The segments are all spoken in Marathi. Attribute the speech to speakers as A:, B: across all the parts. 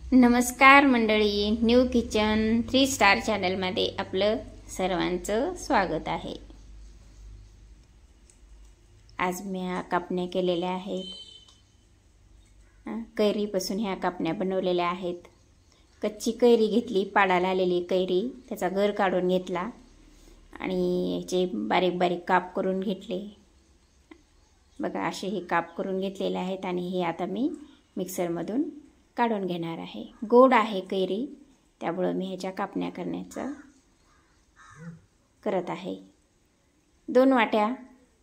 A: नमस्कार मंडळी, न्यू किचन 3 स्टार चॅनलमध्ये आपलं सर्वांचं स्वागत आहे। आज मी ह्या कापण्या केलेल्या आहेत। कैरीपासून ह्या कापण्या बनवलेल्या आहेत। कच्ची कैरी घेतली, पाडाला आलेली कैरी, त्याचा गर काढून घेतला आणि याचे बारीक बारीक काप करून घेतले। बघा, असे हे काप करून घेतलेले आहेत आणि हे आता मी मिक्सरमधून काढून घेणार आहे। गोड आहे कैरी, त्यामुळे मी ह्याच्या कापण्या करत आहे। 2 वाट्या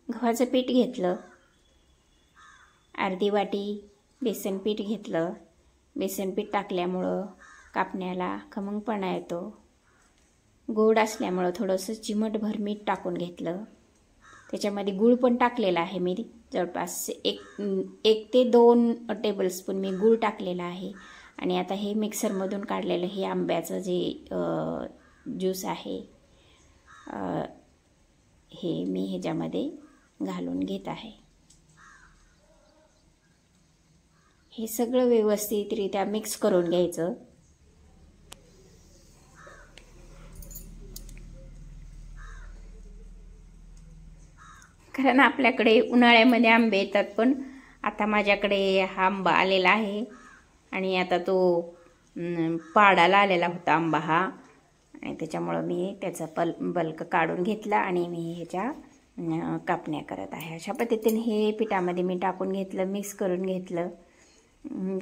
A: गव्हाचं पीठ घेतलं, अर्धी वाटी बेसन पीठ घेतलं। बेसन पीठ टाकल्यामुळं कापण्याला खमंगपणा येतो। गोड असल्यामुळं थोडंसं चिमटभर मीठ टाकून घेतलं। त्याच्यामध्ये गूळ पण टाकलेला आहे मी, जवळपास 1 ते 2 टेबलस्पून मी गूळ टाकलेला आहे। आणि आता हे मिक्सरमधून काढलेलं हे आंब्याचं जे ज्यूस आहे, हे मी ह्याच्यामध्ये घालून घेत आहे। हे सगळं व्यवस्थितरित्या मिक्स करून घ्यायचं। कारण आपल्याकडे उन्हाळ्यामध्ये आंबे येतात, पण आता माझ्याकडे हा आंबा आलेला आहे आणि आता तो पाडाला आलेला होता आंबा हा, आणि त्याच्यामुळं मी त्याचा बल्क काढून घेतला आणि मी ह्याच्या कापण्या करत आहे। अशा पद्धतीने हे पिठामध्ये मी टाकून घेतलं, मिक्स करून घेतलं।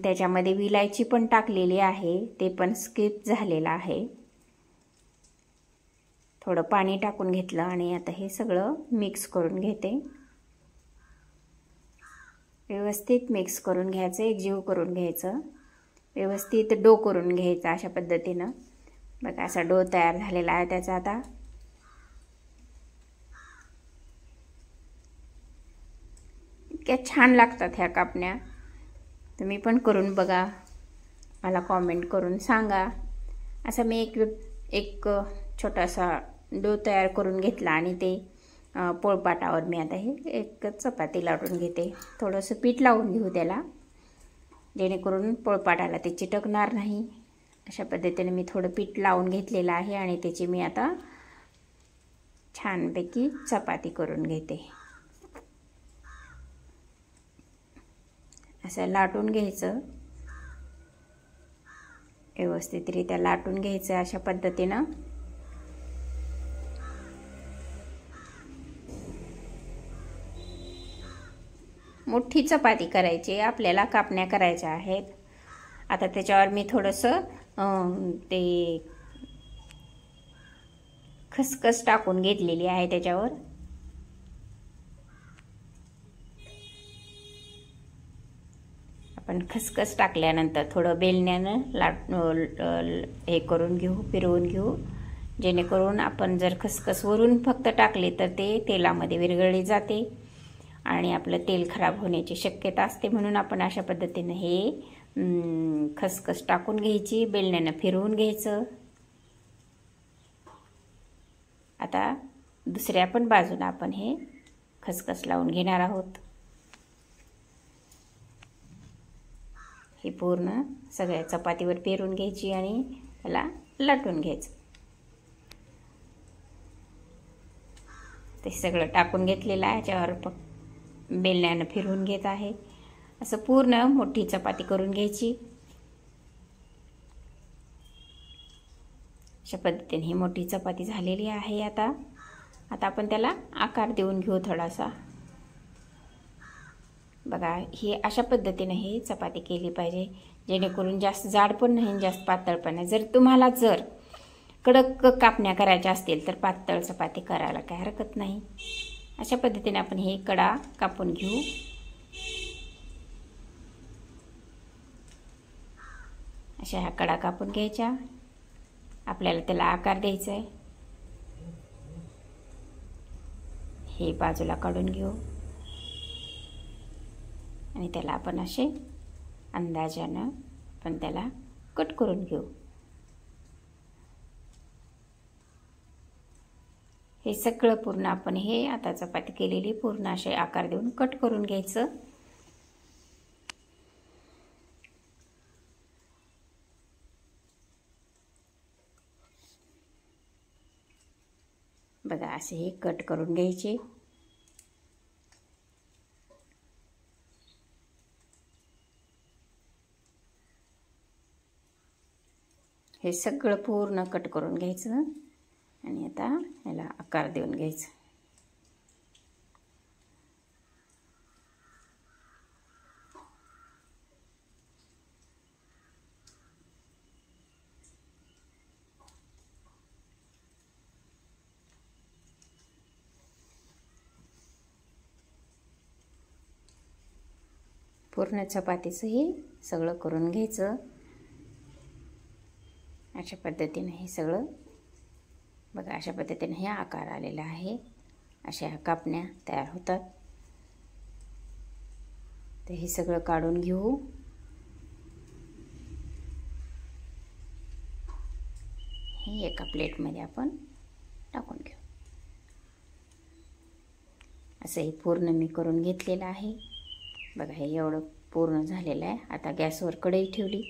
A: त्याच्यामध्ये विलायची पण टाकलेली आहे, ते पण स्किप झालेलं आहे। थोडं पाणी टाकून घेतलं आणि आता हे सगळं मिक्स करून घेते। व्यवस्थित मिक्स करून घ्यायचं, एकजीव करून घ्यायचं, व्यवस्थित डो करून घ्यायचा अशा पद्धतीनं। बघा, असा डो तयार झालेला आहे त्याचा। आता इतक्या छान लागतात ह्या कापण्या, तुम्ही पण करून बघा, मला कॉमेंट करून सांगा। असं मी एक छोटासा डो तयार करून घेतला आणि ते पोळपाटावर मी आता हे एक चपाती लाटून घेते। थोडंसं पीठ लावून घेऊ त्याला, जेणेकरून पोळपाटाला ते चिटकणार नाही। अशा पद्धतीने मी थोडं पीठ लावून घेतलेलं आहे आणि त्याची मी आता छानपैकी चपाती करून घेते। असं लाटून घ्यायचं, व्यवस्थितरित्या लाटून घ्यायचं अशा पद्धतीनं। मोठी चपाती करायची, आपल्याला कापण्या करायच्या आहेत। आता त्याच्यावर मी थोडंसं ते खसखस टाकून घेतलेली आहे त्याच्यावर। आपण खसखस टाकल्यानंतर थोडं बेलण्यानं हे करून घेऊ, फिरवून घेऊ, जेणेकरून आपण जर खसखस वरून फक्त टाकले तर ते तेलामध्ये विरघळली जाते आणि आपलं तेल खराब होण्याची शक्यता असते। म्हणून आपण अशा पद्धतीने हे खसखस टाकून घ्यायची, बेलण्यानं फिरवून घ्यायचं। आता दुसऱ्या पण बाजूला आपण हे खसखस लावून घेणार आहोत। हे पूर्ण सगळ्या चपातीवर पेरून घ्यायची आणि त्याला लाटून घ्यायचं। ते सगळं टाकून घेतलेलं आहे, याच्यावर बेलण्यानं फिरवून घेत आहे। असं पूर्ण मोठी चपाती करून घ्यायची। अशा पद्धतीने ही मोठी चपाती झालेली आहे। आता आपण त्याला आकार देऊन घेऊ थोडासा। बघा, ही अशा पद्धतीने ही चपाती केली पाहिजे, जेणेकरून जास्त जाड पण नाही, जास्त पातळ पण नाही। जर तुम्हाला कडक कापण्या करायच्या असतील तर पातळ चपाती करायला काही हरकत नाही। अशा पद्धतीने आपण हे कडा कापून घेऊ। अशा ह्या कडा कापून घ्यायच्या, आपल्याला त्याला आकार द्यायचा आहे। हे बाजूला काढून घेऊ आणि त्याला आपण असे अंदाजानं पण त्याला कट करून घेऊ। हे सगळं पूर्ण आपण हे आता चपाती केलेली पूर्ण असे आकार देऊन कट करून घ्यायचं। बघा असे हे कट करून घ्यायचे. हे सगळं पूर्ण कट करून घ्यायचं आणि आता याला आकार देऊन घ्यायचा. पूर्ण चपातीचं हे सगळं करून घ्यायचं. अशा पद्धतीने हे सगळं बघा, अशा पद्धतीने हे आकार आलेला आहे. अशा कापण्या तयार होतात. तर हे सगळं काढून घेऊ. हे एका प्लेटमध्ये आपण टाकून घेऊ. असं हे पूर्ण मी करून घेतलेलं आहे. बघा हे एवढं पूर्ण झालेलं आहे. आता गॅसवर कढई ठेवली.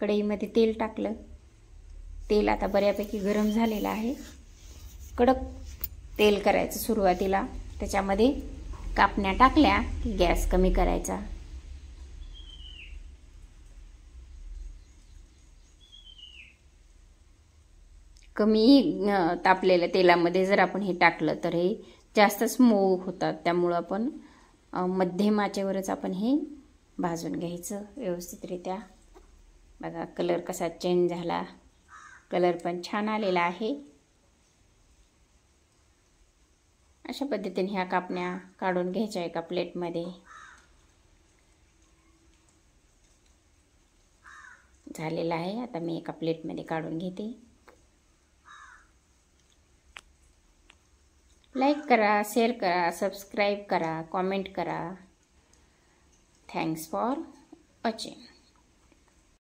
A: कढईमध्ये तेल टाकलं. तेल आता बऱ्यापैकी गरम झालेलं आहे. कडक तेल करायचं सुरुवातीला. त्याच्यामध्ये कापण्या टाकल्या की गॅस कमी करायचा. कमी तापलेल्या तेलामध्ये जर आपण हे टाकलं तर हे जास्तच मऊ होतात. त्यामुळं आपण मध्यम आचेवरच आपण हे भाजून घ्यायचं व्यवस्थितरित्या. बघा कलर कसा चेंज झाला. कलर पण छान आलेला आहे. अशा पद्धतीने ह्या कापण्या काढून घ्यायच्या एका प्लेटमध्ये. झालेला आहे. आता मी एका प्लेटमध्ये काढून घेते. लाईक करा, शेअर करा, सबस्क्राईब करा, कमेंट करा. Thanks for watching.